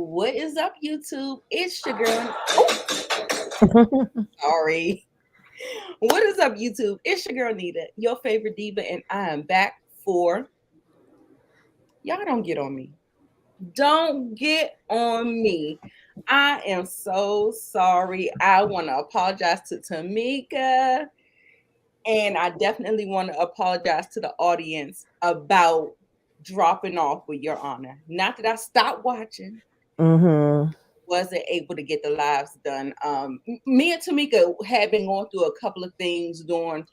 What is up, YouTube? It's your girl. Sorry. What is up, YouTube? It's your girl Nita, your favorite diva, and I am back for y'all. Don't get on me. Don't get on me. I am so sorry. I want to apologize to Tamika, and I definitely want to apologize to the audience about dropping off with Your Honor. Not that I stopped watching. Wasn't able to get the lives done. Me and Tamika had been going through a couple of things during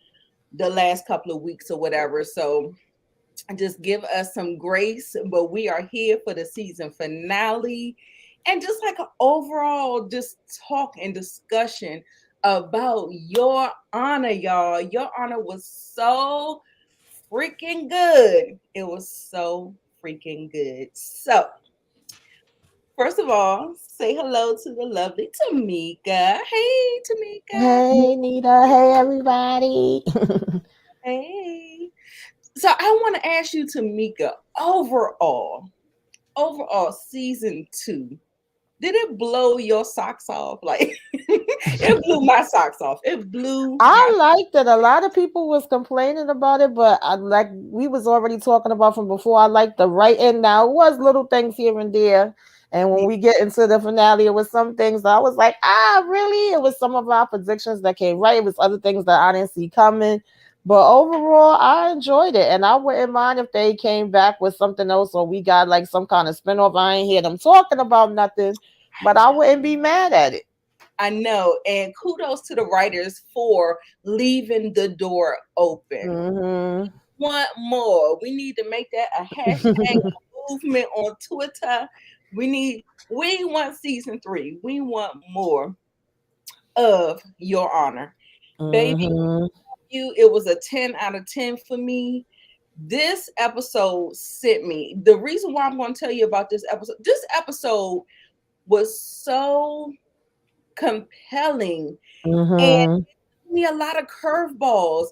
the last couple of weeks or whatever. So just give us some grace. But we are here for the season finale and just like an overall just talk and discussion about Your Honor, y'all. Your Honor was so freaking good. It was so freaking good. So first of all, say hello to the lovely Tamika. Hey, Tamika. Hey, Nita. Hey, everybody. Hey. So I want to ask you, Tamika, overall, season 2, did it blow your socks off? Like, it blew my socks off. It blew my. I liked it. A lot of people was complaining about it, but I like we was already talking about from before. I liked the writing. Now it was little things here and there. And when we get into the finale, it was some things that I was like, really? It was some of our predictions that came right. It was other things that I didn't see coming. But overall, I enjoyed it. And I wouldn't mind if they came back with something else or we got like some kind of spinoff. I ain't hear them talking about nothing, but I wouldn't be mad at it. I know, and kudos to the writers for leaving the door open. Mm-hmm. Want more? We need to make that a hashtag movement on Twitter. We want season 3. We want more of Your Honor. Baby, Mm-hmm. it was a 10 out of 10 for me. This episode sent me. The reason why I'm going to tell you about this episode was so compelling and Mm-hmm. me a lot of curveballs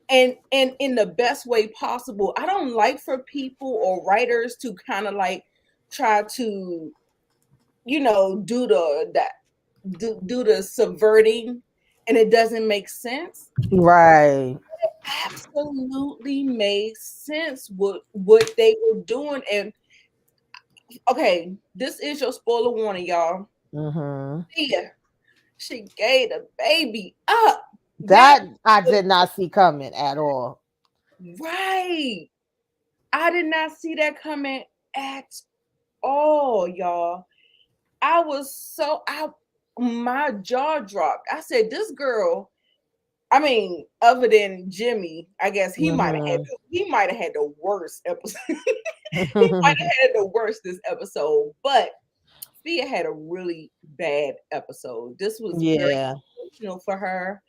and in the best way possible. I don't like for people or writers to kind of like try to, do the subverting and it doesn't make sense. Right. It absolutely made sense what they were doing. And okay, this is your spoiler warning, y'all. Mm-hmm. Yeah, she gave the baby up. That That I did not see coming at all. right. I did not see that coming at all, y'all. I was my jaw dropped. I said, this girl, I mean, other than Jimmy, I guess he might have Mm-hmm. had the worst episode. He might have had the worst this episode, but Thea had a really bad episode. This was very Yeah. emotional for her.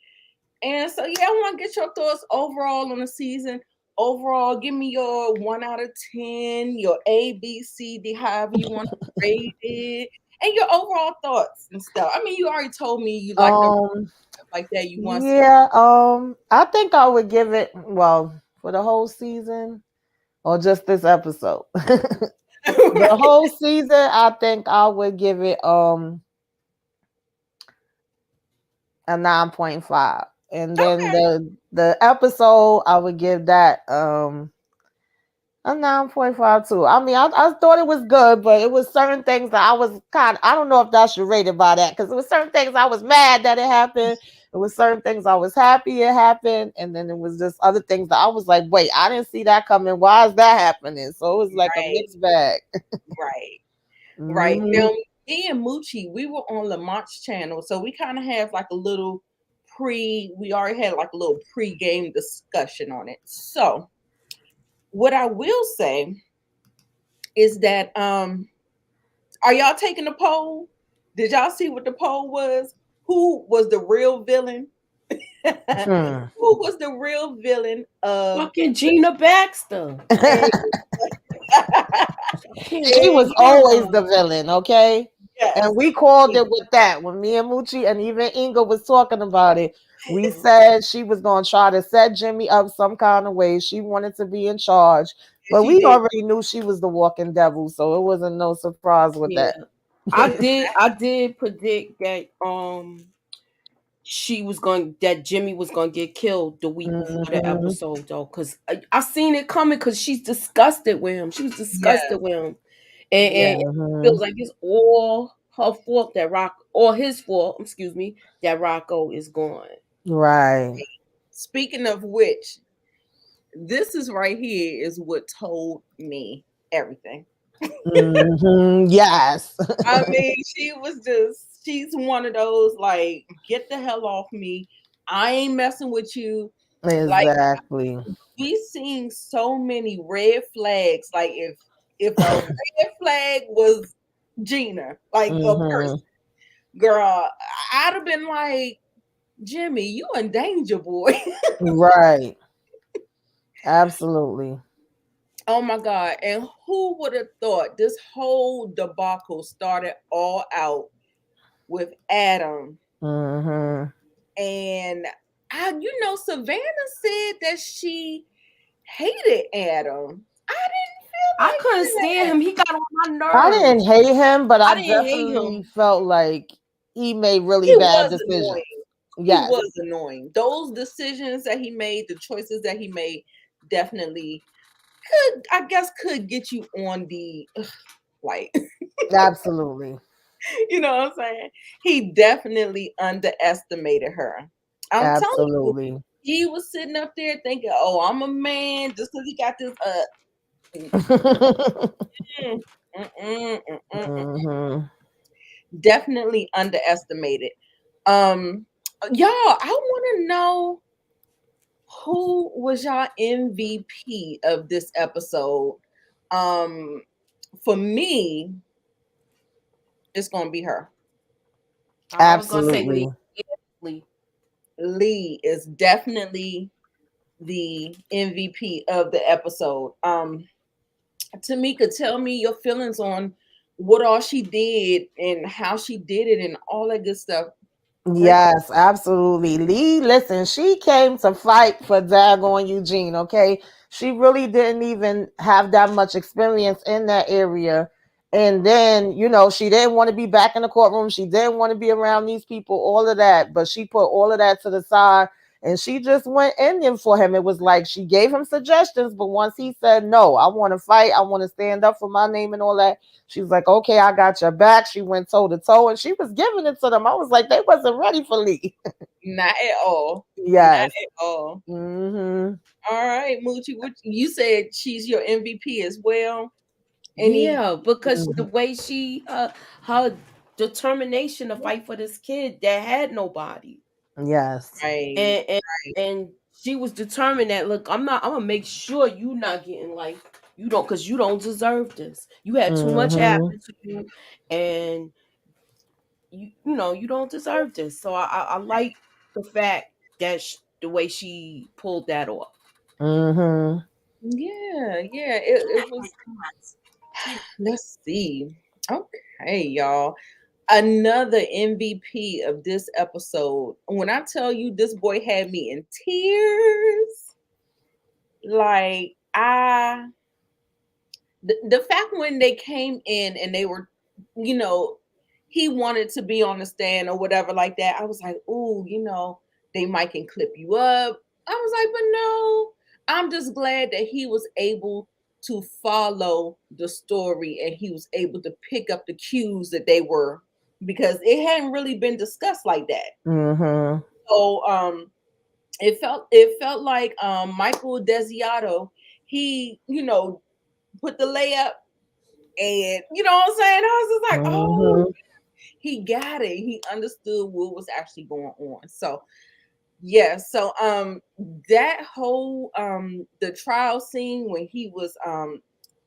And so, yeah, I want to get your thoughts overall on the season. Overall, give me your 1 out of 10, your A, B, C, D, however you want to rate it, and your overall thoughts and stuff. I mean, you already told me you like the Um. stuff like that. You want some. Yeah. I think I would give it for the whole season or just this episode. The whole season, I think I would give it a 9.5. And then Okay. the episode I would give that a 9.5 too. I mean, I thought it was good, but it was certain things that I was I don't know if that should rate it by that because it was certain things I was mad that it happened. It was certain things I was happy it happened. And then it was just other things that I was like, wait, I didn't see that coming. Why is that happening? So it was like a Right, mixed bag. right, right. Hmm. Now, me and Moochie, we were on Lamont's channel, so we kind of have like a little we already had like a little pre-game discussion on it. So, what I will say is that are y'all taking the poll? Did y'all see what the poll was? Who was the real villain? Hmm. Who was the real villain of Fucking Gina Baxter. She was always the villain, okay? Yes. And we called it with that. When me and Moochie and even Inga was talking about it, we said she was going to try to set Jimmy up some kind of way. She wanted to be in charge. But She we did. already knew she was the walking devil, so it wasn't no surprise with Yeah. that. I did predict that that Jimmy was gonna get killed the week before the Mhm. episode though, because I seen it coming because she's disgusted with him. She was Yes, disgusted with him, and yes. it feels Mhm. like it's all her fault that or his fault, excuse me, that Rocco is gone. Right. Speaking of which, this is right here is what told me everything. Mhm. Yes. I mean, she's one of those like, get the hell off me. I ain't messing with you. Like, Exactly. we seen so many red flags. Like, if a red flag was Gina, like a person, Mhm. girl, I'd have been like, Jimmy, you in danger, boy. Right. Absolutely. Oh my God. And who would have thought this whole debacle started all out with Adam? Mhm. And Savannah said that she hated Adam. I didn't feel I like couldn't stand that. him. He got on my I nerves. didn't hate him, but I I didn't hate him. definitely felt like he made really He bad was decisions. annoying. He Yes. was annoying. Those decisions that he made, the choices that he made, definitely could get you on the like, Absolutely. you know what I'm saying? He definitely underestimated her. I'm telling you, Absolutely. he was sitting up there thinking, "Oh, I'm a man," just because he got this. Mm, mm, mm, mm, mm. Mhm. Definitely underestimated. Um, y'all, I want to know who was y'all MVP of this episode. Um, for me, it's gonna be her. I was gonna say Lee. Absolutely. Lee. Lee is definitely the MVP of the episode. Tamika, tell me your feelings on what all she did and how she did it and all that good stuff. Break. Yes, absolutely. Lee, listen, she came to fight for Dagon Eugene, okay? She really didn't even have that much experience in that area. And then, she didn't want to be back in the courtroom. She didn't want to be around these people, all of that. But she put all of that to the side and she just went in for him. It was like she gave him suggestions, but once he said, no, I want to fight, I want to stand up for my name and all that, she was like, okay, I got your back. She went toe to toe and she was giving it to them. I was like, they wasn't ready for Lee. Not at all. Not Yes. at all. Mm-hmm. All right, Moochie, what you said she's your MVP as well. Any Yeah, because the Mm-hmm. way she her determination to fight for this kid that had nobody. Yes. right, And and she was determined that look, I'm gonna make sure you not getting like you don't because you don't deserve this. You had too much Mm-hmm. happen to you and you don't deserve this. So I like the fact that the way she pulled that off. Mm-hmm. yeah, it was. Let's see. Okay, y'all. Another MVP of this episode. When I tell you this boy had me in tears, like the fact when they came in and they were, you know, he wanted to be on the stand or whatever like that. I was like, ooh, they might can clip you up. I was like, but no, I'm just glad that he was able to follow the story and he was able to pick up the cues that they were because it hadn't really been discussed like that. Mm-hmm. So it felt like Michael Desiato, he, put the layup and you know what I'm saying? I was just like, oh, Mm-hmm. he got it. He understood what was actually going on. So yeah, so that whole the trial scene when he was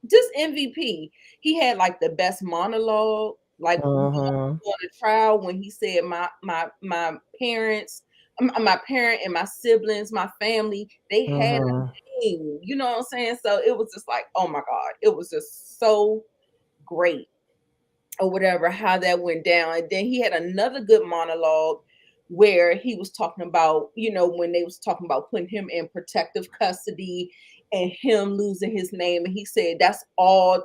just MVP, he had like the best monologue, like Mm-hmm. on the trial when he said my parents, my parent and my siblings, my family, they had a Mm-hmm. name, you know what I'm saying? So it was just like, oh my God, it was just so great or whatever how that went down. And then he had another good monologue where he was talking about, when they was talking about putting him in protective custody and him losing his name. And he said that's all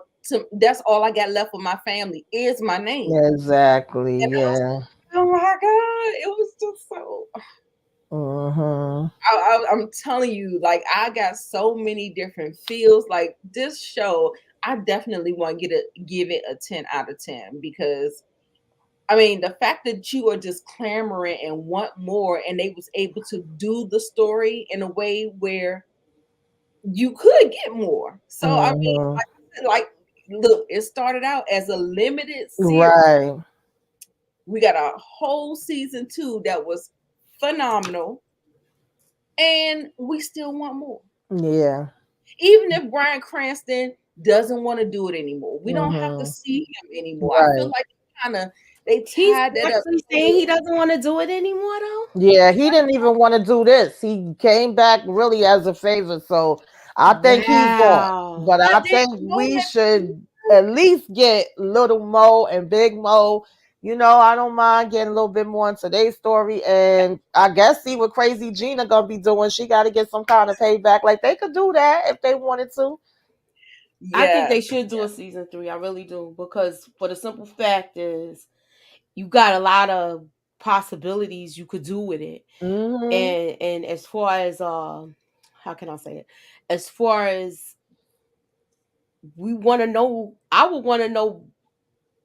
that's all I got left with my family is my name. Exactly. And Yeah. oh my God, it was just so. I'm telling you, like I got so many different feels. Like this show, I definitely want to give it a 10 out of 10 because I mean the fact that you are just clamoring and want more, and they was able to do the story in a way where you could get more. So I mean, like look, it started out as a limited series. Right. We got a whole season 2 that was phenomenal, and we still want more. Yeah. Even if Bryan Cranston doesn't want to do it anymore, we don't have to see him anymore. I feel Right. like kind of they He's tied that up. actually saying he doesn't want to do it anymore, though. Yeah, he didn't even want to do this. He came back really as a favor. So I think he's gone. Wow. But I But they think know we that should at least get Little Mo and Big Mo. You know, I don't mind getting a little bit more into their story. And I guess see what Crazy Gina gonna be doing. She got to get some kind of payback. Like they could do that if they wanted to. I think yeah, they should do a season 3. I really do, because for the simple fact is, you got a lot of possibilities you could do with it. And as far as how can I say it? As far as we want to know, I would want to know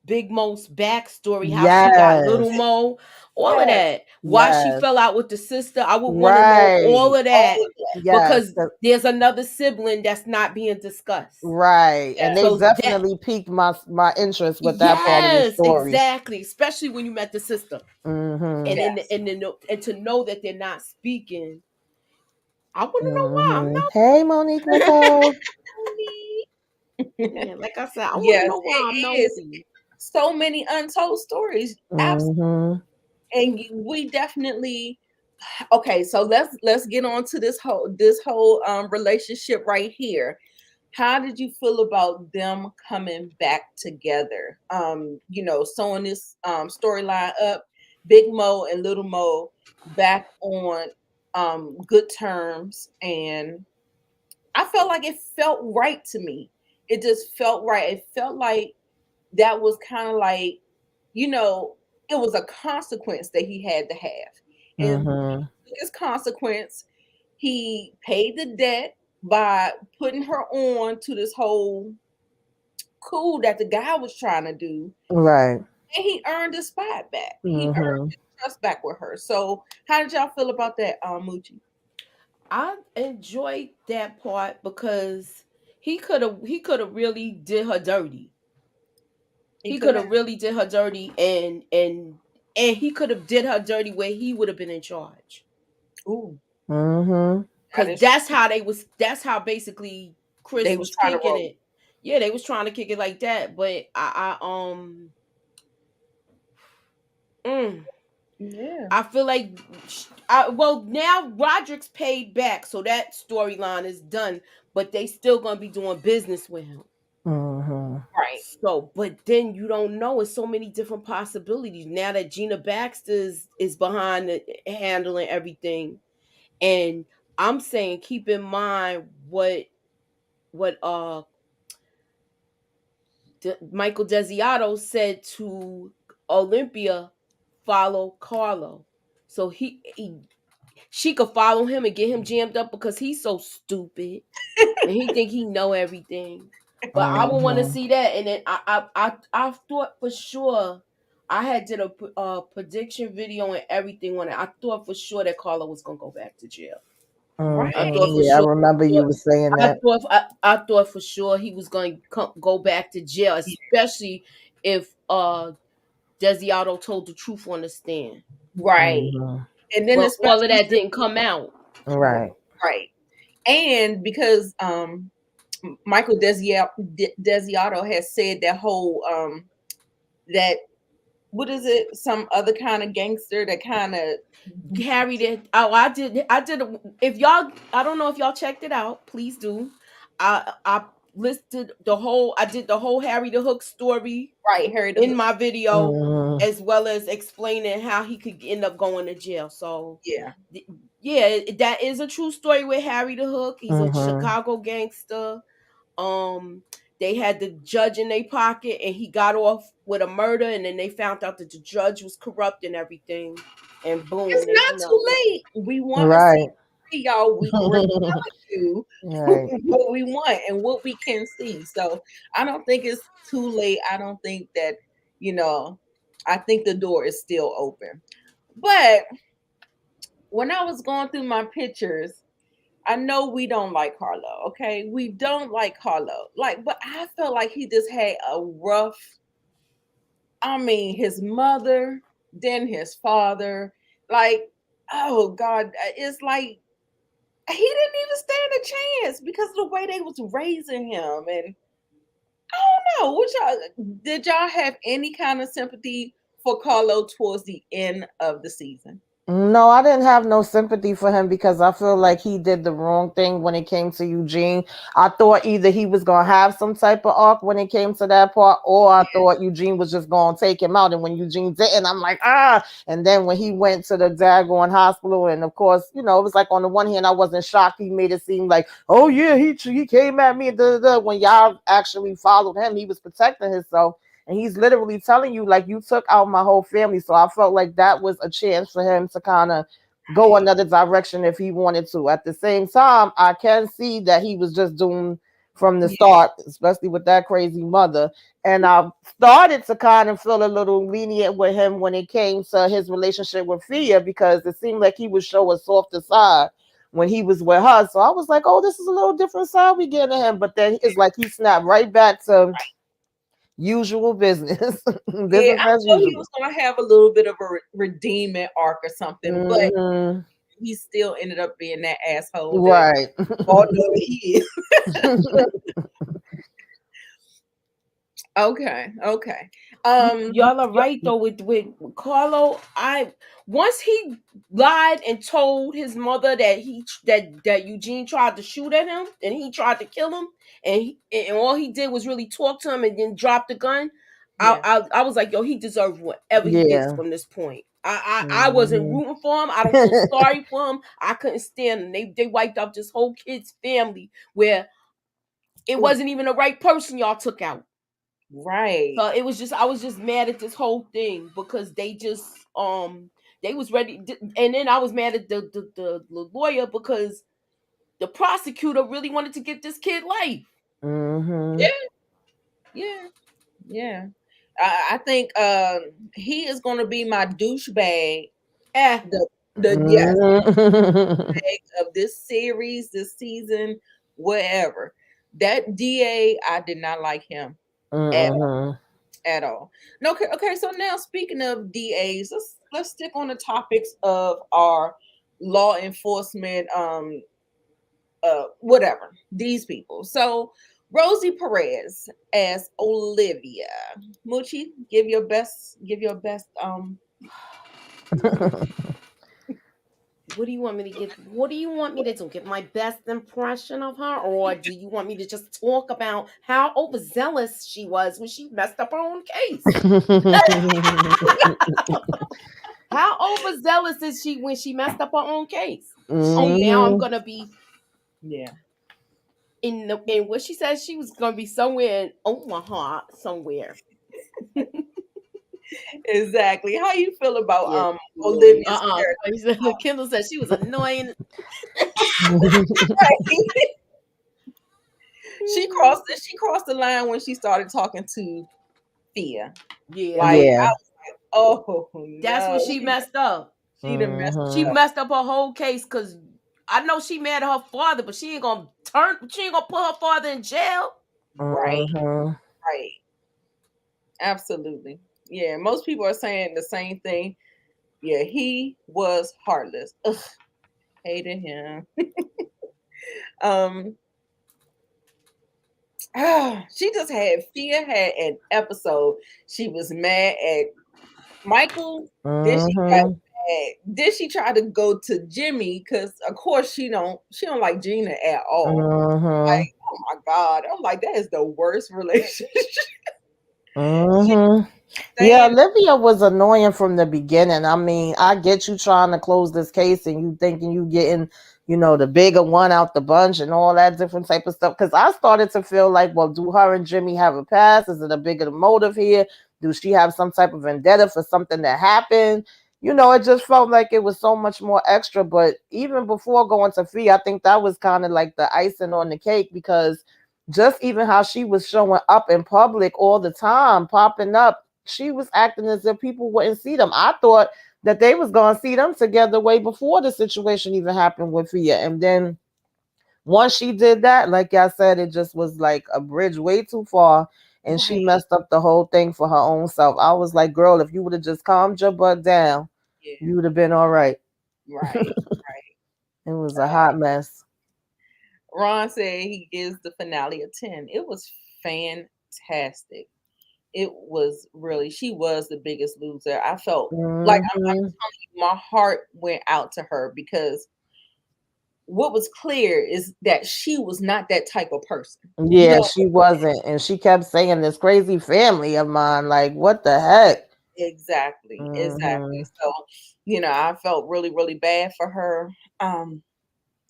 Big Mo's backstory, how she got Little Yes. Mo, all of yes, that. Why she Yes. fell out with the sister. I would want to know all Right. of that, all of that. Yes. because there's another sibling that's not being discussed. Right. And they So that, definitely piqued my interest with that part of the yes, story. exactly. Especially when you met the sister, and Yes. and to know that they're not speaking. I want to know why. I'm not. Hey, Monique Nicole. Yeah, like I said, I want to Yes, know why. I'm it is. nosy. So many untold stories. Absolutely. And we definitely okay, so let's get on to this whole relationship right here. How did you feel about them coming back together? You know, sewing this storyline up, Big Mo and Little Mo back on good terms, and I felt like it felt right to me. It just felt right. It felt like that was kind of like, you know, it was a consequence that he had to have. And his consequence, he paid the debt by putting her on to this whole coup that the guy was trying to do. Right. And he earned his spot back. He earned his trust back with her. So how did y'all feel about that, Moochie? I enjoyed that part because he could have really did her dirty. He could have really did her dirty, and he could have did her dirty where he would have been in charge. Ooh. Because that's how basically Chris They was trying to kicking roll. it. Yeah, they was trying to kick it like that, but Yeah. I feel like now Roderick's paid back, so that storyline is done. But they still gonna be doing business with him. Right. So, but then you don't know. It's so many different possibilities now that Gina Baxter is behind handling everything. And I'm saying, keep in mind what Michael Desiato said to Olympia, follow Carlo. So she could follow him and get him jammed up because he's so stupid and he think he know everything. But I would want to see that, and then I thought for sure. I had did a prediction video and everything on it. I thought for sure that Carlo was gonna go back to jail. Right. I thought for Yeah, I sure. remember you were saying that. I thought for sure he was going to go back to jail, especially if Desiato told the truth on the stand. Right. And then But all of especially that didn't come out. Right. right. And because Michael Desiato has said that whole that what is it? Some other kind of gangster that kind of Harry did. Oh, I did. If y'all, I don't know if y'all checked it out. Please do. I listed the whole. I did the whole Harry the Hook story right Harry the in Hook. my video, as well as explaining how he could end up going to jail. So yeah, that is a true story with Harry the Hook. He's a Chicago gangster. they had the judge in their pocket and he got off with a murder, and then they found out that the judge was corrupt and everything, and boom. It's they, not too late. We want Right. to see y'all. We already telling you Right. what we want and what we can see. So I don't think it's too late. I don't think that, I think the door is still open. But when I was going through my pictures, I know we don't like Carlo, okay? We don't like Carlo. But I felt like he just had a rough, his mother, then his father. Oh God, it's like he didn't even stand a chance because of the way they was raising him. And I don't know, did y'all have any kind of sympathy for Carlo towards the end of the season? No, I didn't have no sympathy for him because I feel like he did the wrong thing when it came to Eugene. I thought either he was going to have some type of arc when it came to that part, or I thought Eugene was just going to take him out. And when Eugene didn't, I'm like, ah. And then when he went to the Dagon hospital, and of course, it was like on the one hand, I wasn't shocked. He made it seem like, oh yeah, he came at me. When y'all actually followed him, he was protecting himself. And he's literally telling you, like, you took out my whole family. So I felt like that was a chance for him to kind of go another direction if he wanted to. At the same time, I can see that he was just doomed from the start, especially with that crazy mother. And I started to kind of feel a little lenient with him when it came to his relationship with Fia, because it seemed like he would show a softer side when he was with her. So I was like, oh, this is a little different side we getting to him. But then it's like he snapped right back to usual business. Business I as thought he usual. was going to have a little bit of a redeeming arc or something, but he still ended up being that asshole. Right. Although he is. Okay. Y'all are right though with Carlo. Once he lied and told his mother that Eugene tried to shoot at him and he tried to kill him, and all he did was really talk to him and then drop the gun. I was like, yo, he deserves whatever he gets from this point. I wasn't rooting for him. I don't feel sorry for him. I couldn't stand him. They wiped out this whole kid's family where it wasn't even the right person y'all took out. Right. So it was just, I was just mad at this whole thing because they just they was ready, and then I was mad at the lawyer because the prosecutor really wanted to get this kid life. Yeah. I think he is going to be my douchebag. Of this series, this season, whatever. That DA, I did not like him at all. No, okay. So now, speaking of DAs, let's stick on the topics of our law enforcement. Whatever, these people. So Rosie Perez as Olivia. Moochie, give your best. What do you want me to give? What do you want me to do? Give my best impression of her, or do you want me to just talk about how overzealous she was when she messed up her own case? How overzealous is she when she messed up her own case? Oh, now I'm gonna be in what she said she was gonna be somewhere in Omaha somewhere. Exactly. How you feel about Olivia's character? Kendall said she was annoying. She crossed the line when she started talking to Fia. Yeah. I was like, oh, that's when she messed up. She messed up her whole case because I know she mad at her father, but she ain't gonna put her father in jail. Right. Absolutely. Yeah, most people are saying the same thing. Yeah, he was heartless. Ugh, hated him. Fia had an episode. She was mad at Michael. Then she got mad. Then she tried to go to Jimmy because, of course, she don't like Gina at all. Like, oh my God, I'm like, that is the worst relationship. Yeah, Olivia was annoying from the beginning. I mean, I get you trying to close this case and you thinking you getting, the bigger one out the bunch and all that different type of stuff. Because I started to feel like, well, do her and Jimmy have a past? Is it a bigger motive here? Do she have some type of vendetta for something that happened? It just felt like it was so much more extra. But even before going to Fee, I think that was kind of like the icing on the cake, because just even how she was showing up in public all the time, popping up, she was acting as if people wouldn't see them. I thought that they was going to see them together way before the situation even happened with Fia. And then once she did that, like I said, it just was like a bridge way too far. And she Right. messed up the whole thing for her own self. I was like, girl, if you would have just calmed your butt down, Yeah. you would have been all right. Right. It was a hot mess. Ron said he gives the finale a 10. It was fantastic. It was really, she was the biggest loser. I felt like I'm telling you, my heart went out to her, because what was clear is that she was not that type of person. Yeah, she wasn't. And she kept saying, this crazy family of mine. Like, what the heck? Exactly. So, I felt really, really bad for her.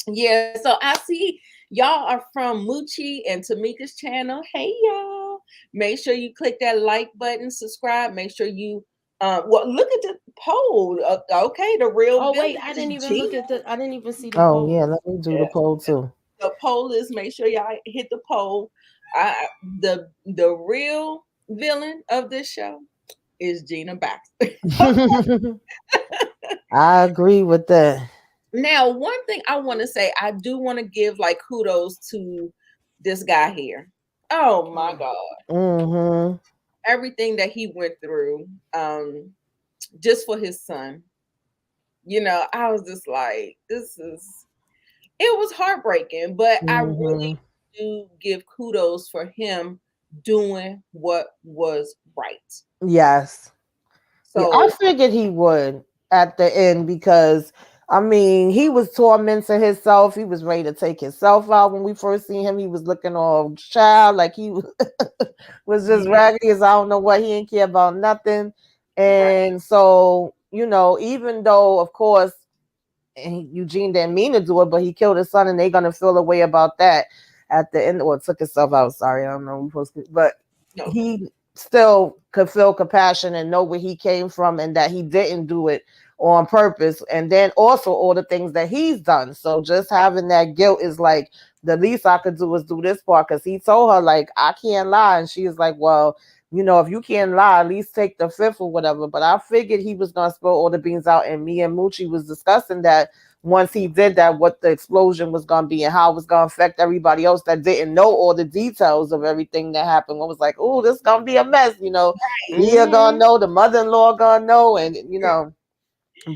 Yeah, so I see y'all are from Moochie and Tamika's channel. Hey y'all. Make sure you click that like button, subscribe. Make sure you look at the poll. Okay, the real Oh wait, villain I is didn't even Gina. look at the. I didn't even see the Oh, poll. yeah, let me do the poll too. The poll is, make sure y'all hit the poll. The real villain of this show is Gina Baxter. I agree with that. Now, one thing I want to say, I do want to give like kudos to this guy here. Oh my God. Everything that he went through, just for his son. I was just like, it was heartbreaking, but I really do give kudos for him doing what was right. Yes. So yeah, I figured he would at the end, because I mean, he was tormenting himself. He was ready to take himself out. When we first seen him, he was looking all child, like he was just raggedy as I don't know what. He didn't care about nothing. And so, even though, of course, Eugene didn't mean to do it, but he killed his son, and they're gonna feel a way about that at the end, or took himself out. Sorry, I don't know, but he still could feel compassion and know where he came from, and that he didn't do it on purpose. And then also all the things that he's done. So just having that guilt is like, the least I could do is do this part, because he told her, like, I can't lie. And she was like, well, if you can't lie, at least take the fifth or whatever. But I figured he was going to spill all the beans out. And me and Moochie was discussing that once he did that, what the explosion was going to be and how it was going to affect everybody else that didn't know all the details of everything that happened. I was like, oh, this is going to be a mess, Leah going to know, the mother-in-law going to know, and,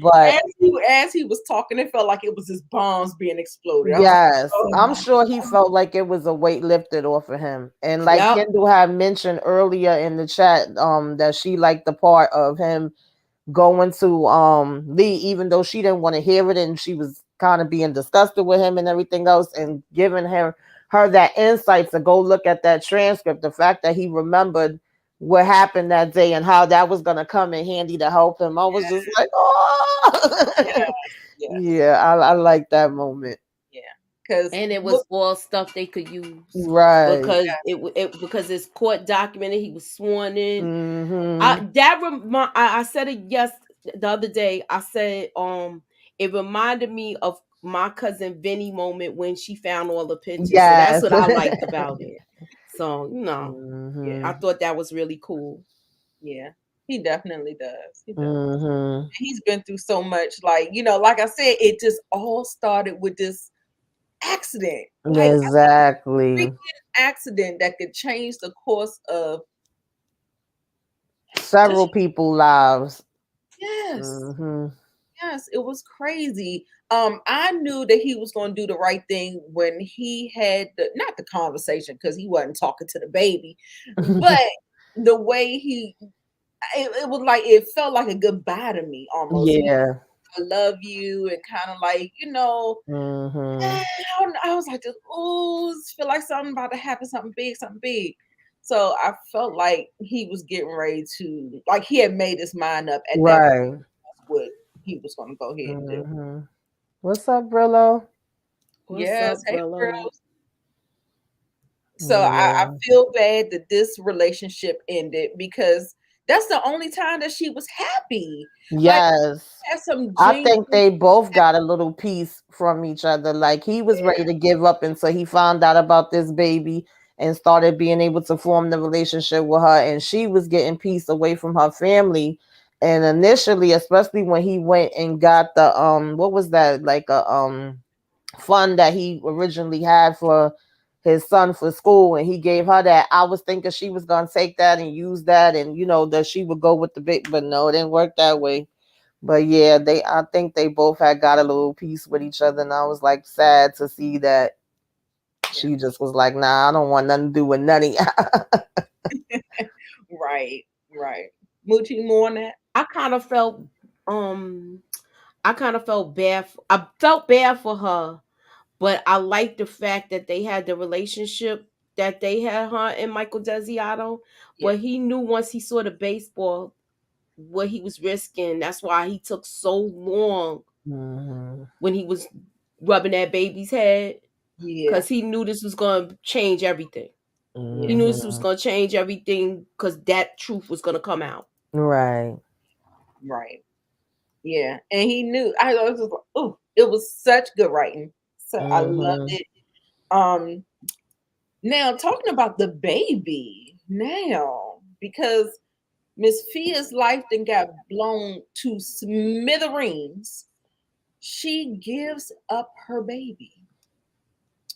But as he was talking, it felt like it was his bombs being exploded. Yes, I'm sure he felt like it was a weight lifted off of him. And like Kendall had mentioned earlier in the chat, that she liked the part of him going to Lee, even though she didn't want to hear it, and she was kind of being disgusted with him and everything else, and giving her that insight to go look at that transcript. The fact that he remembered what happened that day and how that was going to come in handy to help him. I was just like, oh, yeah, I like that moment. Yeah, and it was all stuff they could use, right? Because because it's court documented. He was sworn in. Mm-hmm. I said it the other day. I said it reminded me of my cousin Vinny moment when she found all the pictures. Yes. So that's what I liked about it. So I thought that was really cool. Yeah, he definitely does. He does. He's been through so much. Like, like I said, it just all started with this accident. Like, exactly. Accident that could change the course of several people's lives. Yes. Yes, it was crazy. I knew that he was going to do the right thing when he had not the conversation, because he wasn't talking to the baby, but the way it was like, it felt like a goodbye to me almost. Yeah. I love you, and kind of like, I was like, oh, feel like something about to happen, something big. So I felt like he was getting ready to, like, he had made his mind up at that point, what he was going to go ahead and do. What's up, Brillo? What's Yes, up, hey Brillo? girls. So I Yeah. feel bad that this relationship ended because that's the only time that she was happy. Like Yes. had some I genuine. think they both got a little piece from each other. Like he was ready to give up until he found out about this baby and started being able to form the relationship with her. And she was getting peace away from her family. And initially, especially when he went and got the what was that, like a fund that he originally had for his son for school, and he gave her that. I was thinking she was gonna take that and use that, and that she would go with the big, but no, it didn't work that way. But yeah, I think they both had got a little piece with each other, and I was like sad to see that she just was like, nah, I don't want nothing to do with none of y'all. Right, right. Moochie more on that. I kind of felt bad. I felt bad for her, but I like the fact that they had the relationship that they had, her and Michael Desiato. Yeah. But he knew once he saw the baseball what he was risking. That's why he took so long Mhm. when he was rubbing that baby's head, Yeah. because he knew this was going to change everything. He knew this was Mhm. going to change everything because that truth was going to come out. Right. Right. Yeah. And he knew. I was just like, oh, it was such good writing. So I loved Mhm. it. Now talking about the baby now, because Miss Fia's life then got blown to smithereens. She gives up her baby.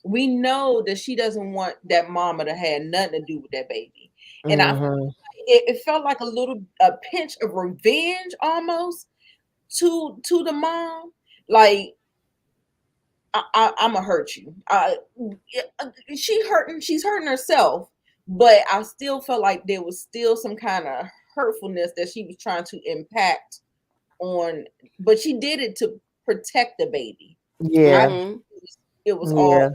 We know that she doesn't want that mama to have nothing to do with that baby. And Mhm. it felt like a pinch of revenge almost to the mom. Like I'm gonna hurt you. She's hurting herself, but I still felt like there was still some kind of hurtfulness that she was trying to impact on, but she did it to protect the baby. I Yeah. Mm-hmm. it was all, Yeah.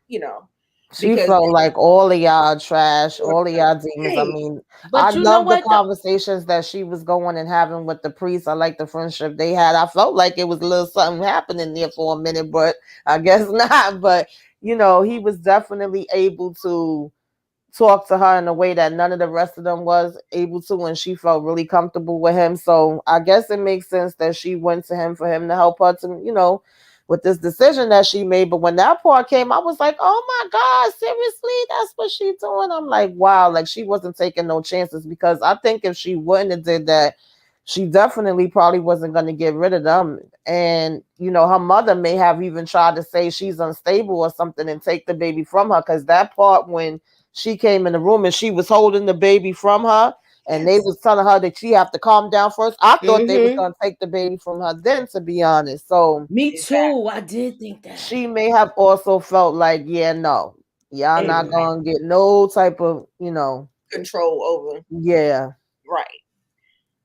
you know, She because felt like all of y'all trash, all of y'all demons. I hey, mean, I But you know love the what? conversations that she was going and having with the priest. I like the friendship they had. I felt like it was a little something happening there for a minute, but I guess not. But he was definitely able to talk to her in a way that none of the rest of them was able to, and she felt really comfortable with him. So I guess it makes sense that she went to him for him to help her to, with this decision that she made. But when that part came, I was like, oh my God, seriously? That's what she's doing? I'm like, wow, like she wasn't taking no chances, because I think if she wouldn't have did that, she definitely probably wasn't going to get rid of them. And, her mother may have even tried to say she's unstable or something and take the baby from her, because that part when she came in the room and she was holding the baby from her, and they yes, was telling her that she have to calm down first. I thought they was Mm-hmm. going to take the baby from her then, to be honest. So Me exactly, too. I did think that. she may have also felt like, yeah, no, y'all not exactly. going to get no type of, Control over, yeah. right.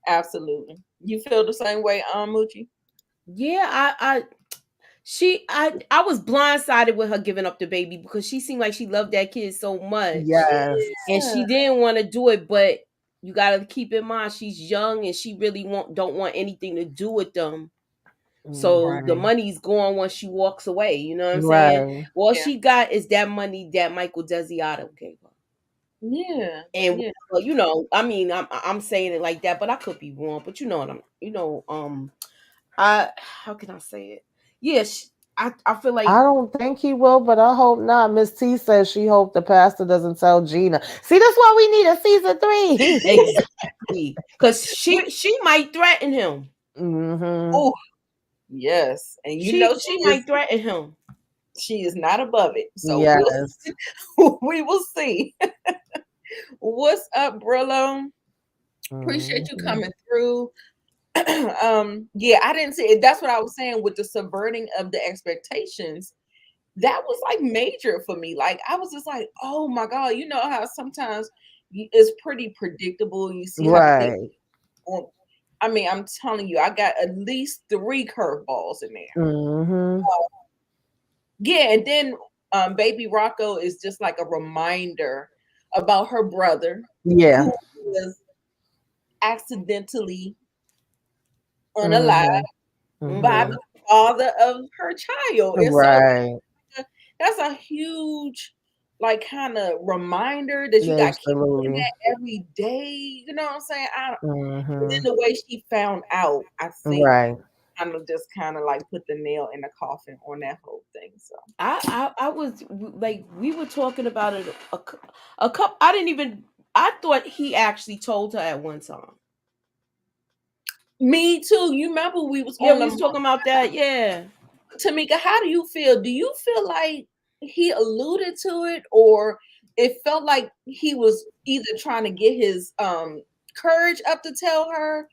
Absolutely. You feel the same way, Moochie? Yeah, I was blindsided with her giving up the baby because she seemed like she loved that kid so much, Yes. and she Yeah. didn't want to do it. But you got to keep in mind she's young and she really don't want anything to do with them. So the Mhm. money's gone once she walks away. You know what I'm saying? Right. All Yeah. she got is that money that Michael Desiato gave her. Yeah. And Yeah. I mean, I'm saying it like that, but I could be wrong. But you know what I how can I say it? Yeah, I feel like I don't think he will, but I hope not. Miss T says she hoped the pastor doesn't tell Gina. See, that's why we need a season 3. exactly because she might threaten him. Hmm. Oh, yes. And She might threaten him. she is not above it. So Yes. we will see. What's up, Brillo? Appreciate you Mhm. coming through. Yeah, I didn't see it. That's what I was saying with the subverting of the expectations. That was like major for me. Like I was just like, oh my God, you know how sometimes it's pretty predictable. You see how they Right. I mean, I'm telling you, I got at least 3 curveballs in there. Hmm. Yeah, and then Baby Rocco is just like a reminder about her brother Yeah. who was accidentally unalive Hmm. by Hmm. Hmm. the father of her child. And so Right. that's a huge like kind of reminder that you got to keep doing Absolutely. that every day. You know what I'm saying? And then Hmm. the way she found out, I think Right. kind of like put the nail in the coffin on that whole thing. So I was like, we were talking about it a couple. I didn't even. I thought he actually told her at one time. me too. You remember we was Yeah, on we the was talking about that. Yeah. Tamika, how do you feel? Do you feel like he alluded to it, or it felt like he was either trying to get his courage up to tell her,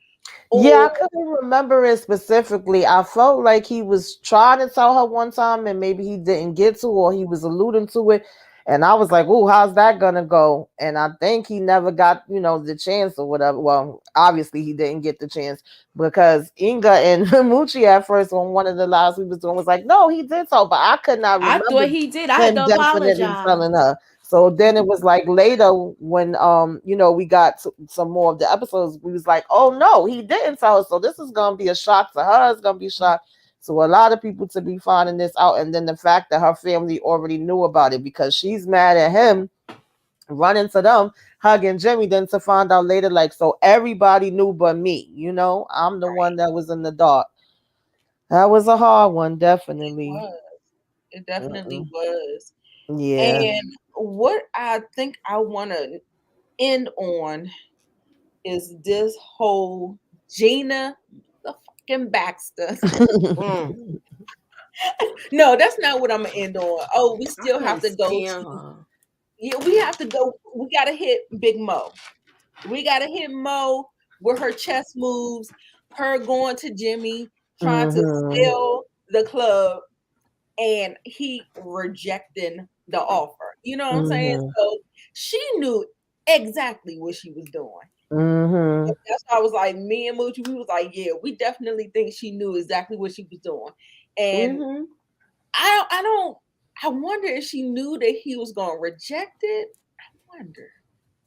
Yeah, I or couldn't remember it specifically. I felt like he was trying to tell her one time and maybe he didn't get to, or he was alluding to it. And I was like, oh, how's that gonna go? And I think he never got, the chance or whatever. Well, obviously he didn't get the chance because Inga and Moochie at first on one of the lives we was doing was like, no, he did so, but I could not I remember thought he did. I had him to definitely apologize. telling her. So then it was like later when we got some more of the episodes, we was like, oh no, he didn't tell her. So this is gonna be a shock to her. It's gonna be a shock to a lot of people to be finding this out. And then the fact that her family already knew about it because she's mad at him running to them, hugging Jimmy, then to find out later, like, so everybody knew but me, I'm the one that was in the dark. That was a hard one, definitely. was. It definitely Mm-mm. was. Yeah. And what I think I want to end on is this whole Gina the fucking Baxter. Mm. No, that's not what I'm gonna end on. Oh, we I still have couldn't to go stand to. her. Yeah, we have to go. We gotta hit Big Mo. We gotta hit Mo with her chess moves, her going to Jimmy, trying to Hmm. sell the club, and he rejecting the offer. You know what I'm saying? Hmm. So she knew exactly what she was doing. Hmm. That's why I was like, me and Moochie, we was like, yeah, we definitely think she knew exactly what she was doing. And Mm-hmm. I wonder if she knew that he was gonna reject it. I wonder.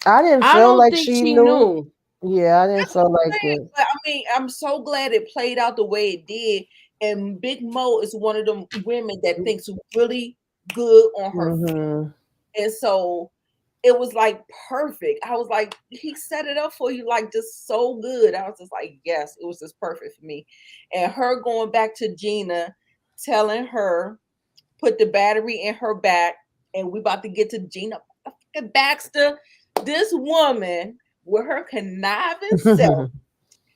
I didn't I feel don't like think she she knew. knew. Yeah, I didn't That's what feel I'm like saying. it. But I mean, I'm so glad it played out the way it did. And Big Mo is one of them women that thinks really good on her feet. Hmm. And so it was like perfect. I was like, he set it up for you like just so good. I was just like, yes, it was just perfect for me. And her going back to Gina, telling her, put the battery in her back, and we about to get to Gina Baxter. This woman with her conniving self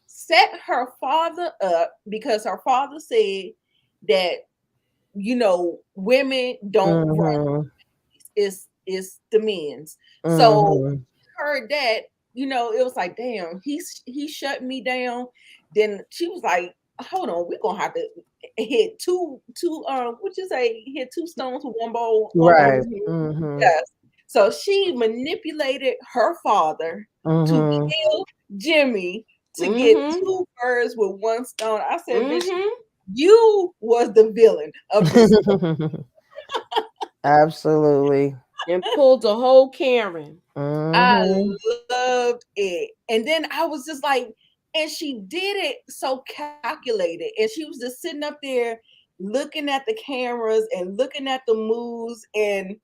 set her father up because her father said that women don't run, Hmm. it's the men's. So Hmm. heard that, it was like, damn, he shut me down. Then she was like, hold on, we're gonna have to hit what you say, hit two stones with one bowl Right. Mm-hmm. Hmm. yes. So she manipulated her father to Hmm. kill Jimmy to get Mm-hmm. two birds with one stone. I said, bitch, Mm-hmm. you was the villain of this story. Absolutely. And pulled the whole Karen. I Hmm. loved it. And then I was just like, and she did it so calculated. And she was just sitting up there looking at the cameras and looking at the moves. And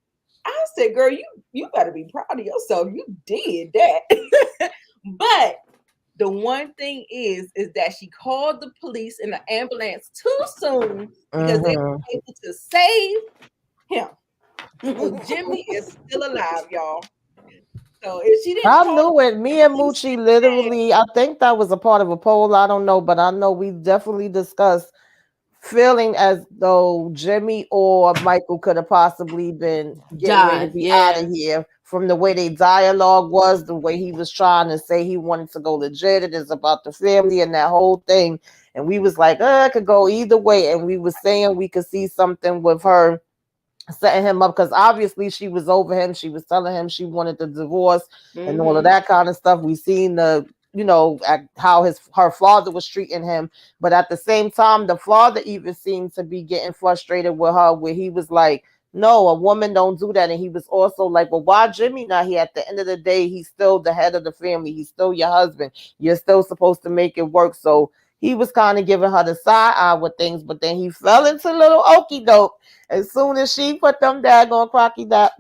I said, girl, you better be proud of yourself. You did that. But the one thing is that she called the police and the ambulance too soon because they Hmm. were able to save him. So Jimmy is still alive, y'all. So if she didn't I call knew it. Me the and police, Moochie literally, I think that was a part of a poll. I don't know, but I know we definitely discussed feeling as though Jimmy or Michael could have possibly been getting ready to Died. be out of Yeah. here from the way their dialogue was, the way he was trying to say he wanted to go legit. It is about the family and that whole thing. And we was like, it could go either way. And we was saying we could see something with her setting him up because obviously she was over him. She was telling him she wanted the divorce and all of Mm-hmm. that kind of stuff. We seen how her father was treating him, but at the same time, the father even seemed to be getting frustrated with her, where he was like, "No, a woman don't do that," and he was also like, "Well, why Jimmy not here? At the end of the day, he's still the head of the family. He's still your husband. You're still supposed to make it work." So he was kind of giving her the side eye with things, but then he fell into little okey doke as soon as she put them daggone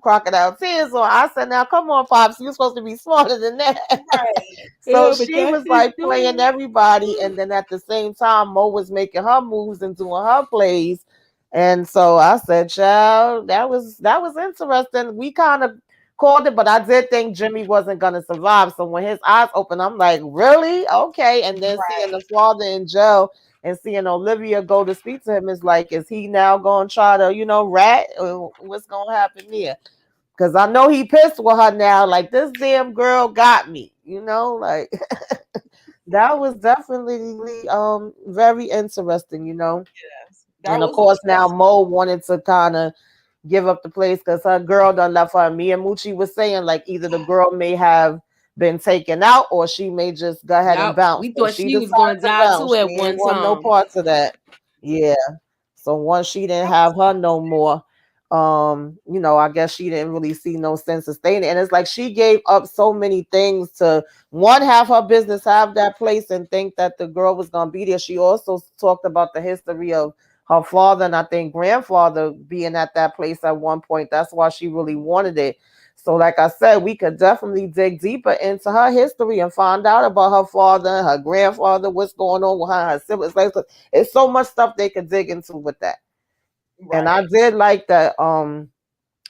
crocodile tears on. I said, now come on, Pops, you're supposed to be smarter than that. Right. So Yeah, but she that's was his like playing dude. everybody, and then at the same time, Mo was making her moves and doing her plays. And so I said, child, that was interesting. We kind of called it, but I did think Jimmy wasn't gonna survive. So when his eyes opened, I'm like, really? Okay. And then seeing the Right. father in jail and seeing Olivia go to speak to him is like, is he now gonna try to, rat? Or what's gonna happen there? Because I know he pissed with her now, like this damn girl got me, like that was definitely very interesting. Yes. And That of was course, now that's Mo wanted to kind of give up the place because her girl done left her. Me and Moochie was saying like either the girl may have been taken out or she may just go ahead and Yep, bounce. we So thought she she was decided gonna to die too bounce. at She ain't one want no time. parts of that. Yeah. So once she didn't have her no more, I guess she didn't really see no sense of staying. And it's like she gave up so many things to one, have her business, have that place, and think that the girl was gonna be there. She also talked about the history of her father and I think grandfather being at that place at one point. That's why she really wanted it. So, like I said, we could definitely dig deeper into her history and find out about her father, her grandfather, what's going on with her siblings. Like, it's so much stuff they could dig into with that. And I right. did like that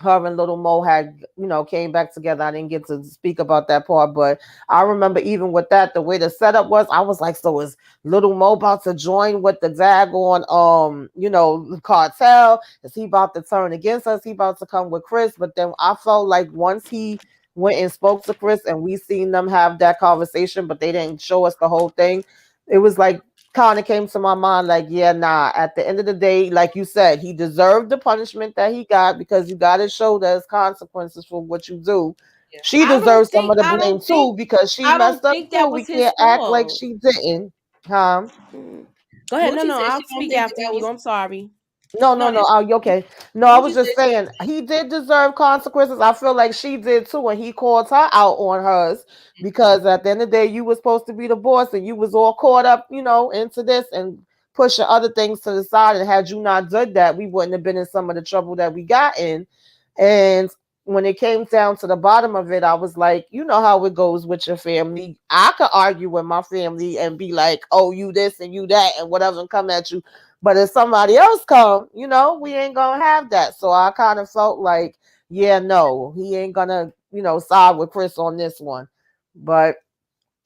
her and little Mo had, came back together. I didn't get to speak about that part, but I remember even with that, the way the setup was, I was like, so is little Mo about to join with the daggone cartel? Is he about to turn against us? He about to come with Chris? But then I felt like once he went and spoke to Chris and we seen them have that conversation, but they didn't show us the whole thing. It was like kind of came to my mind like, yeah, nah, at the end of the day, like you said, he deserved the punishment that he got because you got to show there's consequences for what you do. Yeah. She I don't deserves some think of the I blame don't too think because she I messed don't up think too. that We was his can't act like fault. she didn't. Huh? Mm. Go ahead. No, Moochie no, said I'll she don't speak think that after that you. was I'm sorry. No, no, no. no. It's Oh, okay. No, I was Moochie said just saying he did deserve consequences. I feel like she did too, and he called her out on hers because at the end of the day, you was supposed to be the boss, and you was all caught up, into this and pushing other things to the side. And had you not done that, we wouldn't have been in some of the trouble that we got in. And when it came down to the bottom of it, I was like, you know how it goes with your family. I could argue with my family and be like, oh, you this and you that and whatever and come at you. But if somebody else come, we ain't gonna have that. So I kind of felt like, yeah, no, he ain't gonna, side with Chris on this one. But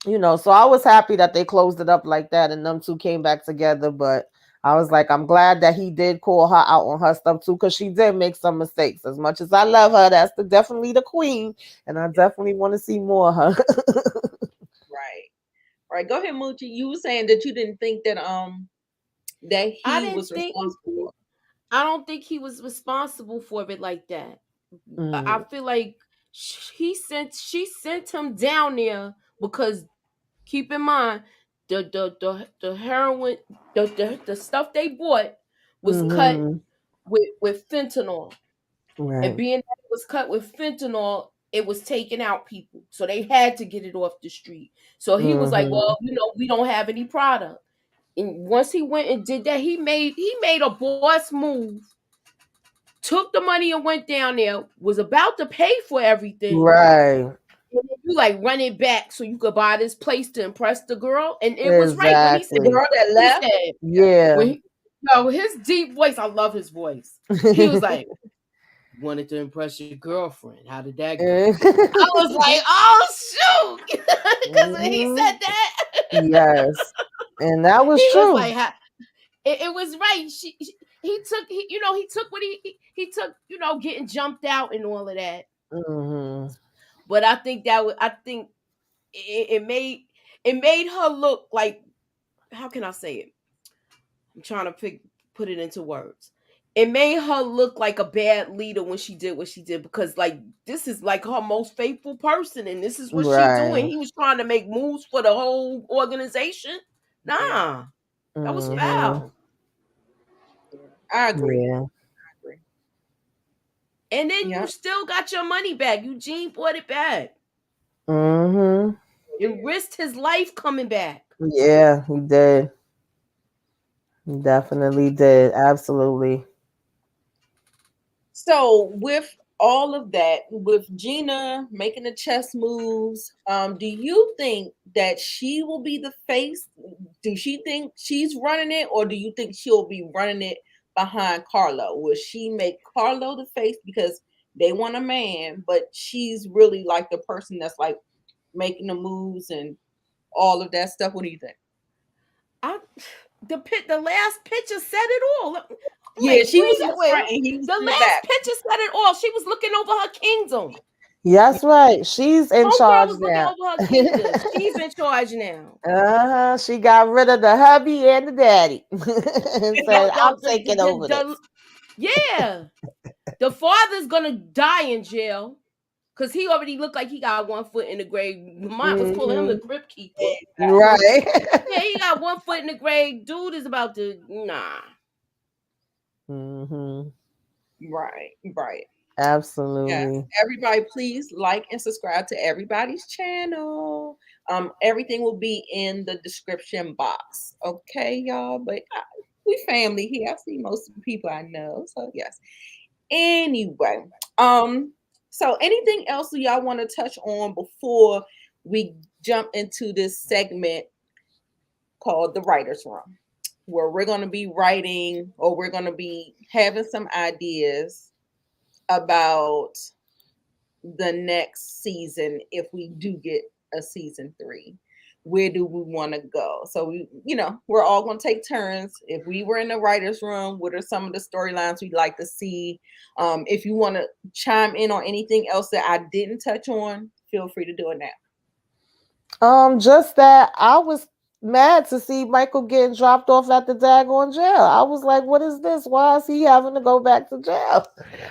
so I was happy that they closed it up like that and them two came back together. But I was like, I'm glad that he did call her out on her stuff too, because she did make some mistakes. As much as I love her, that's definitely the queen, and I definitely want to see more of her. right. Right. Go ahead, Moochie. You were saying that you didn't think that I he didn't was think responsible. I don't think he was responsible for it like that. I Mm, feel like she sent him down there because keep in mind the heroin the stuff they bought was cut mm-hmm. with fentanyl. And Right. being that it was cut with fentanyl, it was taking out people. So they had to get it off the street. So he was like, Mm-hmm. well, we don't have any product. And once he went and did that, he made a boss move, took the money and went down there, was about to pay for everything. Right. And then you like run it back so you could buy this place to impress the girl. And it was right when The Exactly. girl that he left. said, Yeah. when he, his deep voice, I love his voice. He was like, wanted to impress your girlfriend. How did that go? I was like, oh shoot, because when he Mhm. said that, Yes. And that was he was true. like, it was right. He took he took what he took getting jumped out and all of that. Hmm. But I think it made her look like, how can I say it? I'm trying to put it into words. It made her look like a bad leader when she did what she did because like this is like her most faithful person and this is what she doing. Right. He was trying to make moves for the whole organization. Yeah. Nah, that was Hmm. foul. Yeah. I agree. Yeah. I agree. And then you Yeah. still got your money back. Eugene bought it back Hmm. and risked his life coming back. Yeah, he did. Definitely did. Absolutely. So with all of that, with Gina making the chess moves, do you think that she will be the face? Do she think she's running it, or do you think she'll be running it behind Carlo? Will she make Carlo the face because they want a man, but she's really like the person that's like making the moves and all of that stuff? What do you think? The last picture said it all. Yeah, Like, she was read in that the way. front and he was The in the last back. picture said it all. She was looking over her kingdom. That's right. She's in Homegirl charge was looking now. over her kingdom. She's in charge now. She got rid of the hubby and the daddy and said, "I'm taking over this." Yeah. The father's gonna die in jail because he already looked like he got 1 foot in the grave. Mine was calling him the crypt keeper. Right. Yeah, he got 1 foot in the grave. Dude is about to Right, right. Yes. Absolutely. Everybody, please like and subscribe to everybody's channel. Everything will be in the description box. Okay, y'all. But we family here. I see most of the people I know. So yes. Anyway, so anything else that y'all want to touch on before we jump into this segment called the writer's room, where we're going to be writing or we're going to be having some ideas about the next season if we do get a season 3. Where do we want to go? So we're all going to take turns. If we were in the writers room, what are some of the storylines we'd like to see? If you want to chime in on anything else that I didn't touch on, feel free to do it now. Just that I was mad to see Michael getting dropped off at the daggone jail. I was like, what is this? Why is he having to go back to jail?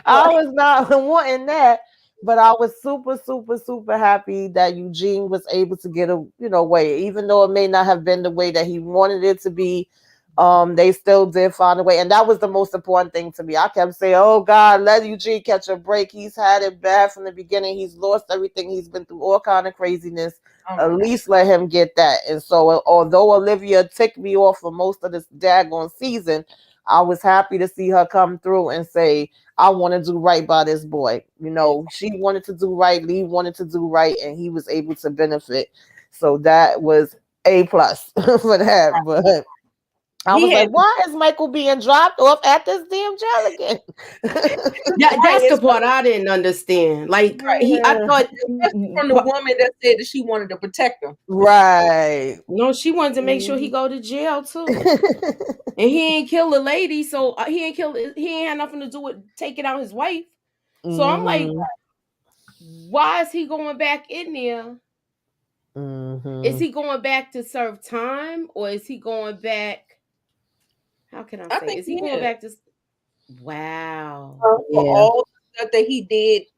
I was not wanting that, but I was super, super, super happy that Eugene was able to get away, even though it may not have been the way that he wanted it to be. They still did find a way, and that was the most important thing to me. I kept saying, "Oh God, let Eugene catch a break. He's had it bad from the beginning. He's lost everything. He's been through all kind of craziness. At least let him get that." And so, although Olivia ticked me off for most of this daggone season, I was happy to see her come through and say, "I want to do right by this boy." She wanted to do right. Lee wanted to do right, and he was able to benefit. So that was A+ for that. But I was like, why is Michael being dropped off at this damn jail again? That's the part I didn't understand. Like, I thought from the woman that said that she wanted to protect him. Right. No, she wanted to make sure he go to jail too. And he ain't kill the lady, so he ain't had nothing to do with taking out his wife. So I'm like, why is he going back in there? Is he going back to serve time, or is he going back? How can I say? Is he going back to? Wow. For all the stuff that he did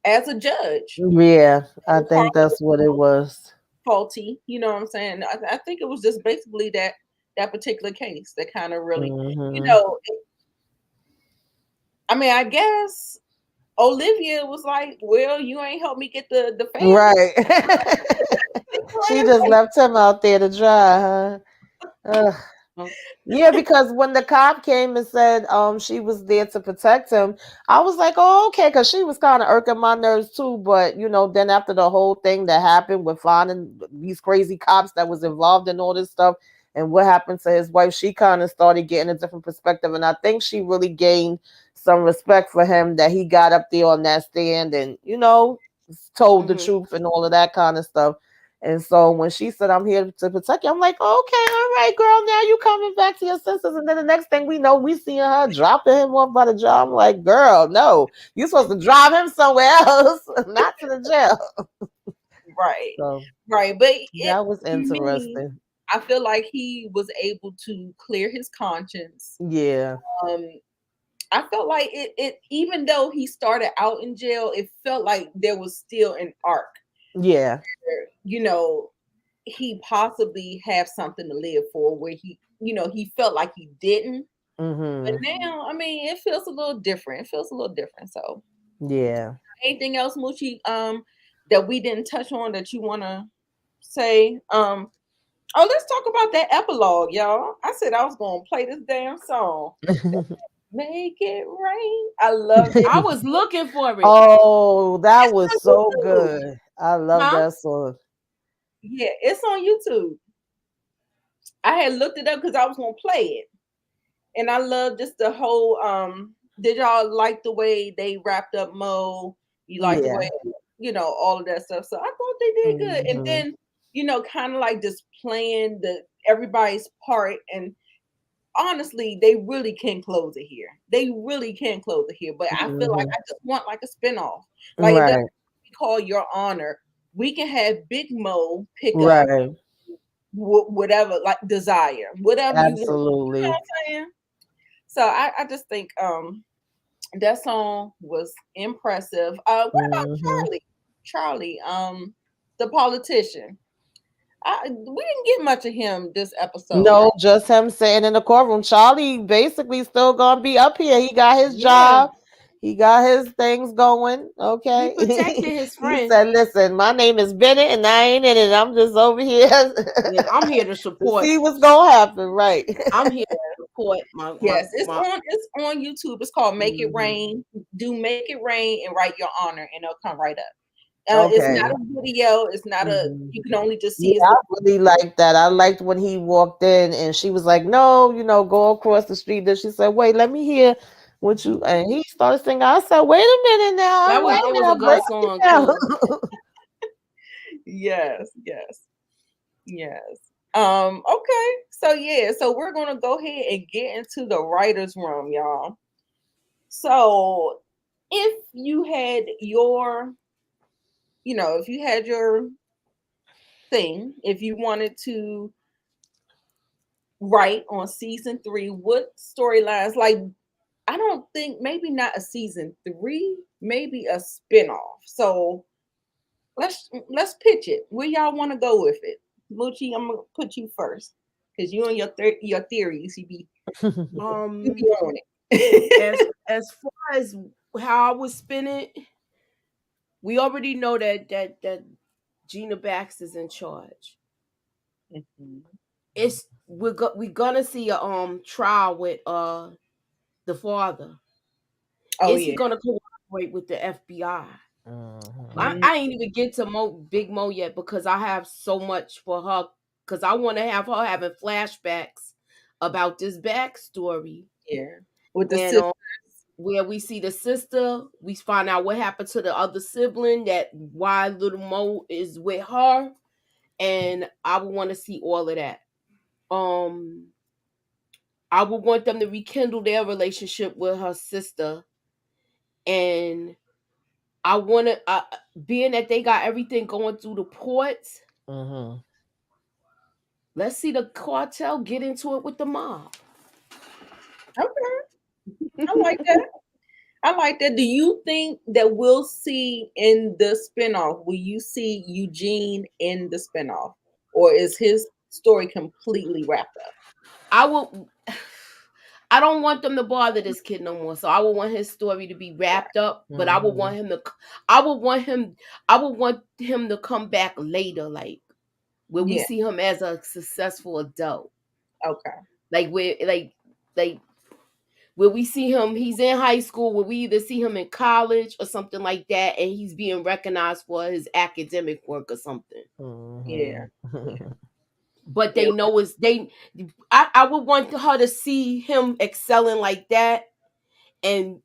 as a judge. Yeah, I think that's what it was. Faulty, you know what I'm saying? I think it was just basically that particular case that kind of really, I mean, I guess Olivia was like, well, you ain't helped me get the family. Right. She just left him out there to dry, huh? Yeah, because when the cop came and said she was there to protect him, I was like, oh, okay, because she was kind of irking my nerves too. But then after the whole thing that happened with finding these crazy cops that was involved in all this stuff and what happened to his wife, she kind of started getting a different perspective. And I think she really gained some respect for him, that he got up there on that stand and, told the truth and all of that kind of stuff. And so when she said, I'm here to protect you, I'm like, okay, all right, girl, now you coming back to your senses. And then the next thing we know, we seeing her dropping him off by the jail. I'm like, girl, no, you're supposed to drive him somewhere else, not to the jail. Right. So, right. But that was interesting. I feel like he was able to clear his conscience. Yeah. I felt like it even though he started out in jail, it felt like there was still an arc. Yeah. Where, he possibly have something to live for, where he felt like he didn't. But now, I mean, it feels a little different. So yeah. Anything else, Moochie, that we didn't touch on that you want to say? Oh, let's talk about that epilogue, y'all. I said I was gonna play this damn song. Make it rain. I loved it. I was looking for it. Oh, that was It's on so YouTube. good. I love Huh? that song. Yeah, it's on YouTube. I had looked it up because I was gonna play it, and I love just the whole. Did y'all like the way they wrapped up Mo? You like the Yeah. way all of that stuff. So I thought they did good, and Mhm. then kind of like just playing the everybody's part. And honestly, they really can close it here. They really can close it here. But I feel like Mhm. I just want like a spinoff. Like it doesn't Right. be called Your Honor. We can have Big Mo pick up Right. whatever, like Desire, whatever you know what Absolutely. I'm saying. So I just think that song was impressive. What about Mhm. Charlie, the politician. We didn't get much of him this episode. No, just him sitting in the courtroom. Charlie basically still gonna be up here. He got his Yeah, job. He got his things going. he Okay. protected his He friend. said, listen, my name is Bennett and I ain't in it. I'm just over here Yes, I'm here to to support. see what's gonna happen. Right. I'm here to support Yes, it's my. on YouTube. It's called Make It Mhm. Rain. Do Make It Rain and write Your Honor, and it'll come right up. It's not Okay. a video. It's not a. Mhm. You can only just Yeah, see his I little. really liked that. I liked when he walked in and she was like, no, go across the street. Then she said, wait, let me hear what you, and he started singing. I said, wait a minute now. Wait a That was minute. a I'm breaking good it song down. too. Yes, yes, yes. Okay. So yeah. So we're gonna go ahead and get into the writers' room, y'all. So if you had your, if you had your thing, if you wanted to write on season 3, what storylines? Like, I don't think, maybe not a season 3, maybe a spinoff. So let's pitch it. Where y'all want to go with it? Moochie, I'm gonna put you first because you and your theories, you be on it. As far as how I would spin it, we already know that Gina Baxter's in charge. Mhm. We're gonna see a trial with the father. Oh Is he yeah. gonna cooperate with the FBI? I, Mhm. Mhm. I ain't even get to Big Mo yet because I have so much for her because I want to have her having flashbacks about this backstory Yeah. With the and sister. where we see the sister, we find out what happened to the other sibling, that why little Mo is with her, and I would want to see all of that. Um, I would want them to rekindle their relationship with her sister, and I want to, being that they got everything going through the ports. Mhm. Let's see the cartel get into it with the mob. Okay. I like that. I like that. Do you think that we'll see in the spinoff? Will you see Eugene in the spinoff? Or is his story completely wrapped up? I will. I don't want them to bother this kid no more. So I would want his story to be wrapped up, but I would want Mhm. him to. I would want him. I would want him to come back later, like where we Yeah. see him as a successful adult, Okay. like like where we see him. He's in high school. Where we either see him in college or something like that, and he's being recognized for his academic work or something. Yeah. Mhm. Yeah. But Yeah. they know it's they. I would want her to see him excelling like that, and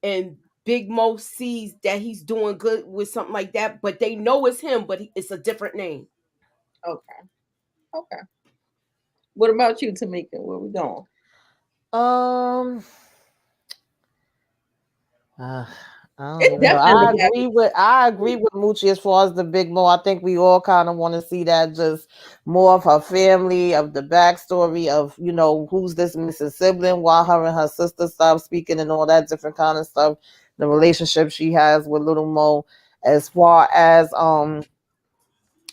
Big Mo sees that he's doing good with something like that, but they know it's him, but it's a different name. Okay. Okay. What about you, Tamika? Where we going? Um, uh, I don't It even know. definitely got to I agree with Moochie as far as the Big Mo. I think we all kind of want to see that, just more of her family, of the backstory of who's this missing sibling, why her and her sister stopped speaking, and all that different kind of stuff. The relationship she has with Little Mo, as far as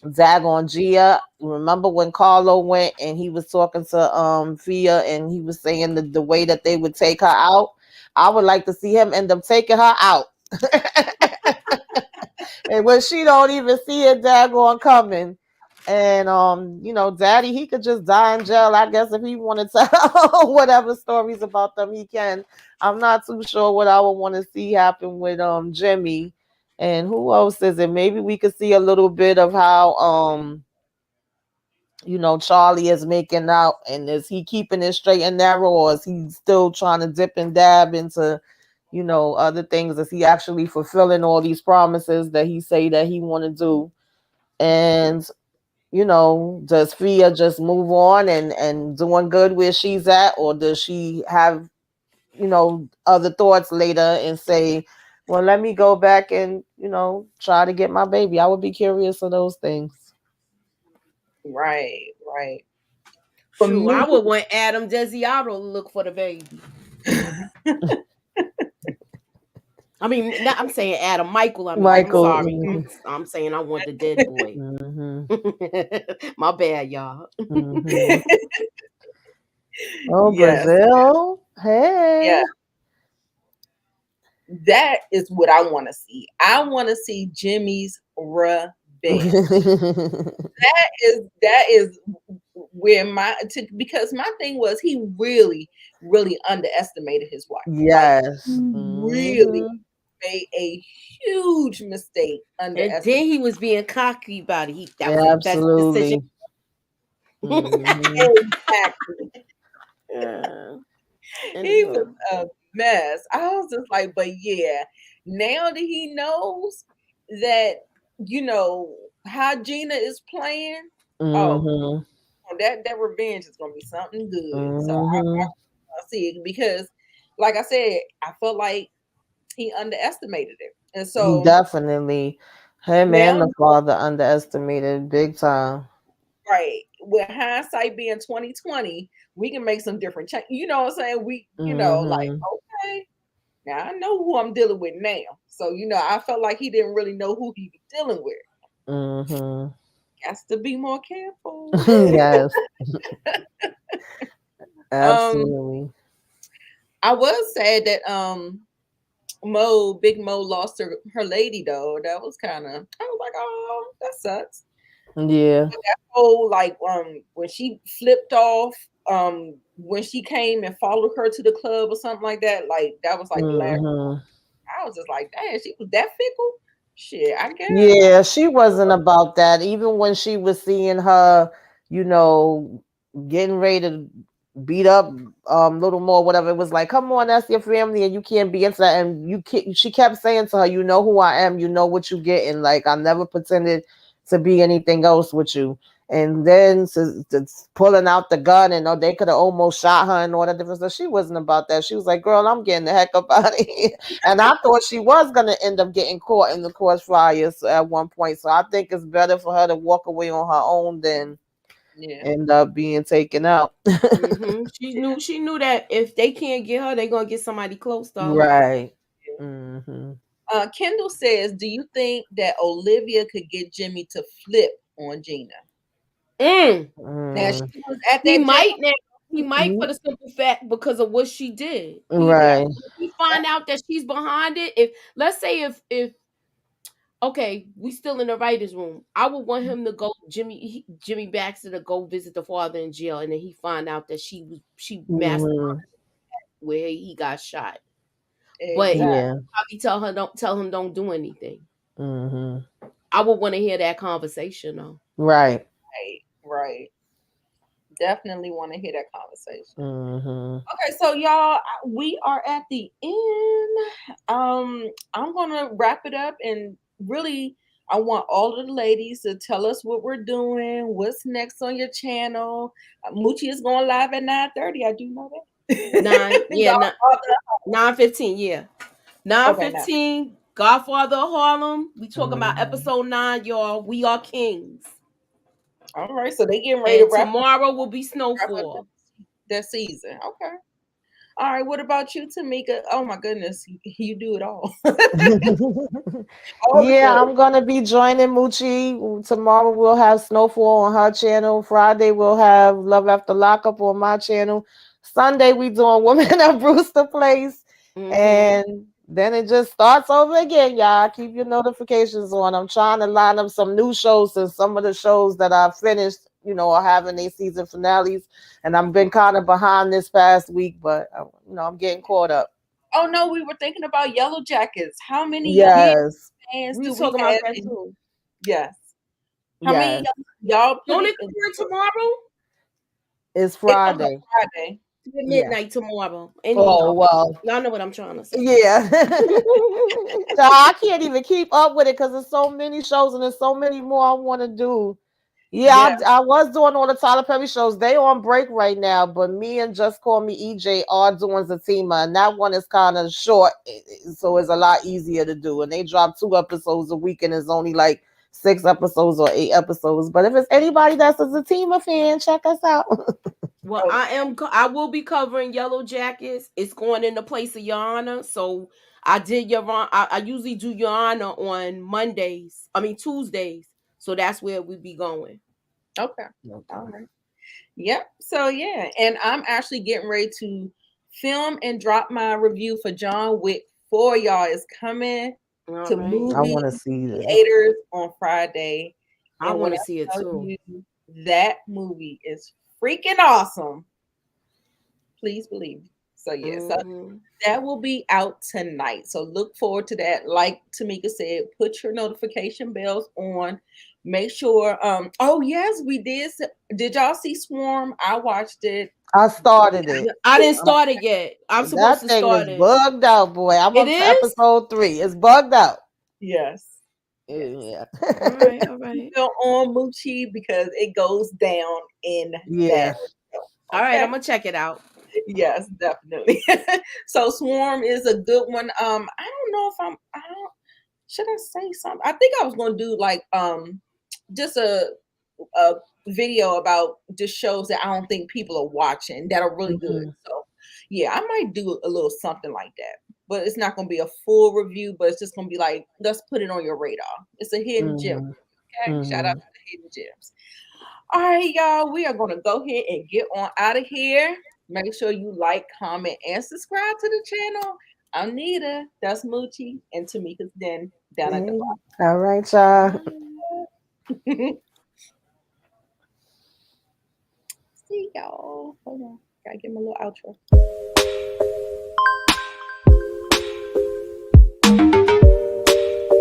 Zagon Gia. Remember when Carlo went and he was talking to Fia and he was saying the way that they would take her out? I would like to see him end up taking her out. And when she don't even see it daggone coming, And Daddy, he could just die in jail. I guess if he wanted to tell whatever stories about them, he can. I'm not too sure what I would want to see happen with Jimmy. And who else is it? Maybe we could see a little bit of how Charlie is making out, and is he keeping it straight and narrow, or is he still trying to dip and dab into, other things? Is he actually fulfilling all these promises that he say that he want to do? And does Fia just move on and doing good where she's at, or does she have, other thoughts later and say, well, let me go back and, try to get my baby? I would be curious of those things. Right, right. For True, me, I would want Adam Desiato to look for the baby. I mean, I'm saying Adam Michael. Michael, I'm sorry. mhm. I'm saying I want the dead boy. My bad, y'all. Oh, yes, Brazil. Hey. yeah. That is what I want to see. I want to see Jimmy's revenge. That is where because my thing was he really, really underestimated his wife. Yes. Like, really made a huge mistake. And then he was being cocky about it. That was the best decision. Exactly. Yeah. He was a mess. I was just like, but yeah, now that he knows that, how Gina is playing, oh, that revenge is gonna be something good. So I see it, because, like I said, I felt like he underestimated it, and so definitely him and the father underestimated big time. Right. With hindsight being 2020, we can make some different change. You know what I'm saying? We, like, okay, now I know who I'm dealing with now. So, I felt like he didn't really know who he was dealing with. Has to be more careful. Yes. Absolutely. I was sad that Big Mo lost her lady though. That was I was like, oh, that sucks. Yeah. But that whole when she flipped off, when she came and followed her to the club or something like that, like that was like the last. I was just like, damn, she was that fickle. Shit, I guess. Yeah, she wasn't about that. Even when she was seeing her, getting ready to beat up Little More, whatever, it was like, come on, that's your family and you can't be into that. And she kept saying to her, you know who I am, you know what you get, and like I never pretended to be anything else with you. And then pulling out the gun, and they could have almost shot her and all that different stuff. She wasn't about that. She was like, girl, I'm getting the heck up out of here. And I thought she was going to end up getting caught in the crossfires at one point. So I think it's better for her to walk away on her own than end up being taken out. She knew that if they can't get her, they're going to get somebody close to her. Right. Kendall says, do you think that Olivia could get Jimmy to flip on Gina? Now she was at that he might for the simple fact because of what she did. Right. If he find out that she's behind it, if let's say if okay, we still in the writer's room, I would want him to go Jimmy Baxter to go visit the father in jail, and then he find out that she masterminded where he got shot. But probably tell him don't do anything. I would want to hear that conversation though. Right. Definitely want to hear that conversation. Okay, so y'all, we are at the end. I'm gonna wrap it up, and really, I want all of the ladies to tell us what we're doing, what's next on your channel. Moochie is going live at 9:30. I do know that. 9:15. Yeah, 9:15. Godfather of Harlem. We talking about episode 9, y'all. We are kings. All right, so they getting ready to wrap. Tomorrow will be Snowfall. That season. Okay. All right. What about you, Tamika? Oh my goodness, you do it all. Yeah, I'm gonna be joining Moochie. Tomorrow we'll have Snowfall on her channel. Friday we'll have Love After Lockup on my channel. Sunday we doing Women at Brewster Place. And then it just starts over again, y'all. Keep your notifications on. I'm trying to line up some new shows, and some of the shows that I finished, are having their season finales, and I've been kind of behind this past week, but I'm getting caught up. Oh no, we were thinking about Yellow Jackets. How many Yes, fans We do was we talking about have? that too. Yes. How many yes. y'all put Don't it it come tomorrow? It's It comes Friday. on Friday. At Yeah. midnight tomorrow. Oh Anyhow, well. y'all know what I'm trying to say. Yeah. So I can't even keep up with it because there's so many shows and there's so many more I want to do. Yeah, Yeah. I was doing all the Tyler Perry shows. They on break right now, but me and Just Call Me EJ are doing Zatima, and that one is kind of short, so it's a lot easier to do. And they drop 2 episodes a week, and it's only like 6 episodes or 8 episodes. But if it's anybody that's a Zatima fan, check us out. Well, I will be covering Yellow Jackets. It's going in the place of Your Honor. So I did Your Honor. I usually do Your Honor on Tuesdays. So that's where we be going. Okay. All right. Yep. So yeah, and I'm actually getting ready to film and drop my review for John Wick 4. Y'all is coming to movie I want to see this. theaters on Friday. I And want to when see it tell too. you, that movie is freaking awesome. Please believe me. So yeah, so that will be out tonight. So look forward to that. Like Tamika said, put your notification bells on. Make sure. Oh yes, we did. Did y'all see Swarm? I watched it. I started it. I didn't start it yet. I'm supposed That to thing start is it. bugged out, boy. I'm It up to is? episode 3. It's bugged out. Yes. Yeah. All right, all right. Go on Moochie because it goes down in Yeah. that. All right, I'm gonna check it out. Yes, definitely. So Swarm is a good one. I don't know if should I say something? I think I was gonna do like just a video about just shows that I don't think people are watching that are really good. So yeah, I might do a little something like that. But it's not gonna be a full review, but it's just gonna be like, let's put it on your radar. It's a hidden gem. Okay. Shout out to the hidden gems. All right, y'all. We are gonna go ahead and get on out of here. Make sure you like, comment, and subscribe to the channel. I'm Nita, that's Moochie, and Tamika's Den down at the bottom. All right, y'all. See y'all. Hold on. Gotta get my little outro.